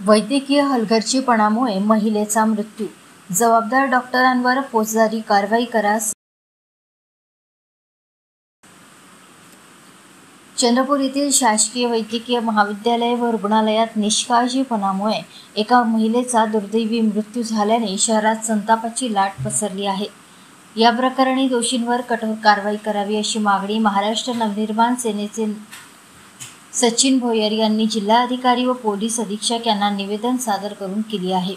वैद्यकीय हलगर्जीपणामुळे महिलेचा मृत्यू, जबाबदार डॉक्टरांवर फौजदारी कारवाई करा. चंद्रपूर येथील शासकीय वैद्यकीय महाविद्यालय व रुग्णालयात निष्काळजीपणामुळे एका महिलेचा दुर्दैवी मृत्यू झाल्याने शहरात संतापाची लाट पसरली आहे. या प्रकरणी दोषींवर कठोर कारवाई करावी अशी मागणी महाराष्ट्र नवनिर्माण सेनेचे सचिन भोयर यांनी जिल्हाधिकारी व पोलीस अधीक्षक यांना निवेदन सादर करून केली आहे.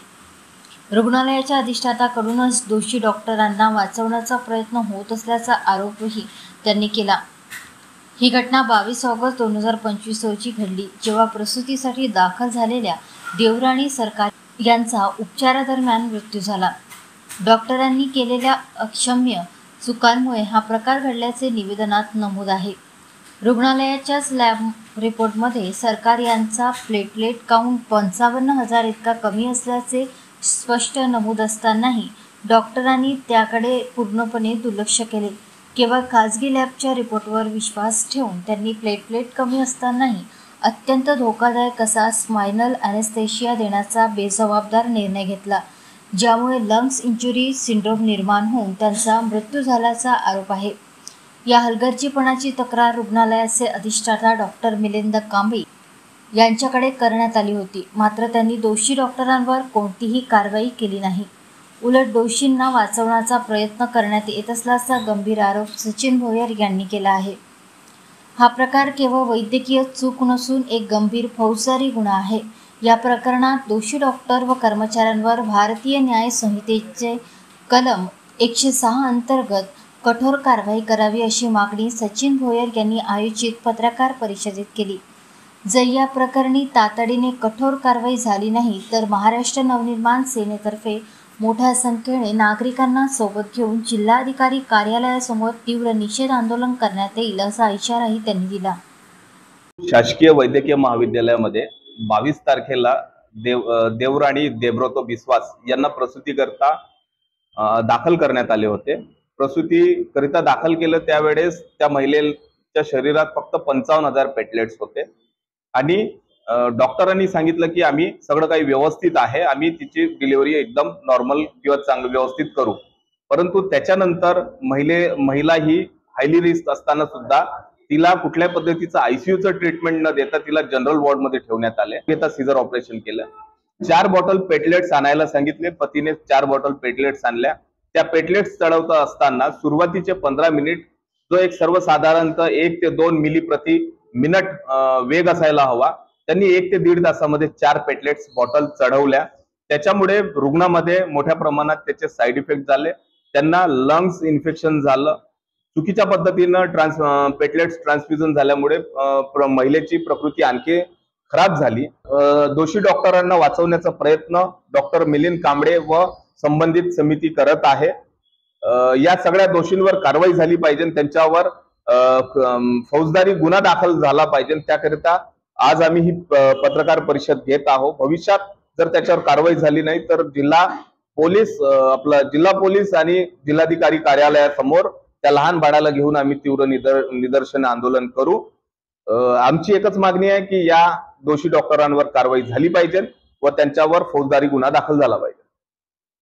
रुग्णालयाच्या अधिष्ठाताकडूनच दोषी डॉक्टरांना वाचवण्याचा प्रयत्न होत असल्याचा आरोपही त्यांनी केला. ही घटना 22 ऑगस्ट 2025 रोजी घडली, जेव्हा प्रसूतीसाठी दाखल झालेल्या देवराणी सरकार यांचा उपचारादरम्यान मृत्यू झाला. डॉक्टरांनी केलेल्या अक्षम्य चुकांमुळे हा प्रकार घडल्याचे निवेदनात नमूद आहे. रुग्णालयाच्याच लॅब रिपोर्टमध्ये सरकार यांचा प्लेटलेट काउंट 55,000 इतका कमी असल्याचे स्पष्ट नमूद असतानाही डॉक्टरांनी त्याकडे पूर्णपणे दुर्लक्ष केले. केवळ खाजगी लॅबच्या रिपोर्टवर विश्वास ठेवून त्यांनी प्लेटलेट कमी असतानाही अत्यंत धोकादायक असा स्पायनल ॲनेस्थेशिया देण्याचा बेजबाबदार निर्णय घेतला, ज्यामुळे लंग्स इंजुरी सिंड्रोम निर्माण होऊन त्यांचा मृत्यू झाल्याचा आरोप आहे. या हलगर्जीपणाची तक्रार रुग्णालयाचे अधिष्ठाता डॉक्टर मिलिंद कांबळे यांच्याकडे करण्यात आली होती. मात्र त्यांनी दोषी डॉक्टरांवर कोणतीही कारवाई केली नाही. उलट दोषींना वाचवण्याचा प्रयत्न करण्यात येत असल्याचा गंभीर आरोप सचिन भोयर यांनी केला आहे. हा प्रकार केवळ वैद्यकीय चूक नसून एक गंभीर फौजदारी गुन्हा आहे. या प्रकरणात दोषी डॉक्टर व कर्मचाऱ्यांवर भारतीय न्याय संहितेचे कलम 106 अंतर्गत कठोर कारवाई करावी अशी मागणी सचिन भोयर यांनी आयोजित पत्रकार परिषदेत केली. जर या प्रकरणी तातडीने कठोर कारवाई झाली नाही तर महाराष्ट्र नवनिर्माण सेनेतर्फे मोठ्या संख्येने नागरिकांना सोबत घेऊन जिल्हाधिकारी कार्यालयासमोर तीव्र निषेध आंदोलन करण्यात येईल असा इशाराही त्यांनी दिला. शासकीय वैद्यकीय महाविद्यालयामध्ये 22 तारखेला देवराणी देब्रोतो बिस्वास यांना प्रसूतीकरता दाखल करण्यात आले होते. प्रसूतीकरिता दाखल केलं त्यावेळेस त्या महिलेच्या शरीरात फक्त 55,000 प्लेटलेट्स होते आणि डॉक्टरांनी सांगितलं की आम्ही सगळं काही व्यवस्थित आहे, आम्ही तिची डिलिव्हरी एकदम नॉर्मल किंवा चांगलं व्यवस्थित करू. परंतु त्याच्यानंतर महिला ही हायली रिस्क असताना सुद्धा तिला कुठल्या पद्धतीचं आयसीयूचं ट्रीटमेंट न देता तिला जनरल वॉर्डमध्ये ठेवण्यात आले. आता सीझर ऑपरेशन केलं. 4 बॉटल प्लेटलेट्स आणायला सांगितले. पतीने 4 बॉटल प्लेटलेट्स आणल्या. त्या प्लेटलेट्स चढवता असताना सुरुवातीचे 15 मिनिट जो एक सर्वसाधारणतः 1 ते 2 मिली प्रति मिनिट वेग असायला हवा, त्यांनी 1 ते 1.5 तासामध्ये 4 प्लेटलेट्स बॉटल चढवल्या. त्याच्यामुळे रुग्णामध्ये मोठ्या प्रमाणात त्याचे साईड इफेक्ट झाले. त्यांना लंग्स इन्फेक्शन झालं. चुकीच्या पद्धतीनं प्लेटलेट्स ट्रान्सफ्युजन झाल्यामुळे महिलेची प्रकृती आणखी खराब झाली. दोषी डॉक्टरांना वाचवण्याचा प्रयत्न डॉक्टर मिलिंद कांबळे व संबंधित समिती करत आहे. या सगळ्या दोषींवर कारवाई झाली पाहिजे, त्यांच्यावर फौजदारी गुन्हा दाखल झाला पाहिजे. त्याकरिता आज आम्ही ही पत्रकार परिषद घेत आहोत. भविष्यात जर त्याच्यावर कारवाई झाली नाही तर जिल्हा पोलीस आणि जिल्हाधिकारी कार्यालयासमोर त्या लहान बाळाला घेऊन आम्ही तीव्र निदर्शन आंदोलन करू. आमची एकच मागणी आहे की या दोषी डॉक्टरांवर कारवाई झाली पाहिजे व त्यांच्यावर फौजदारी गुन्हा दाखल झाला पाहिजे.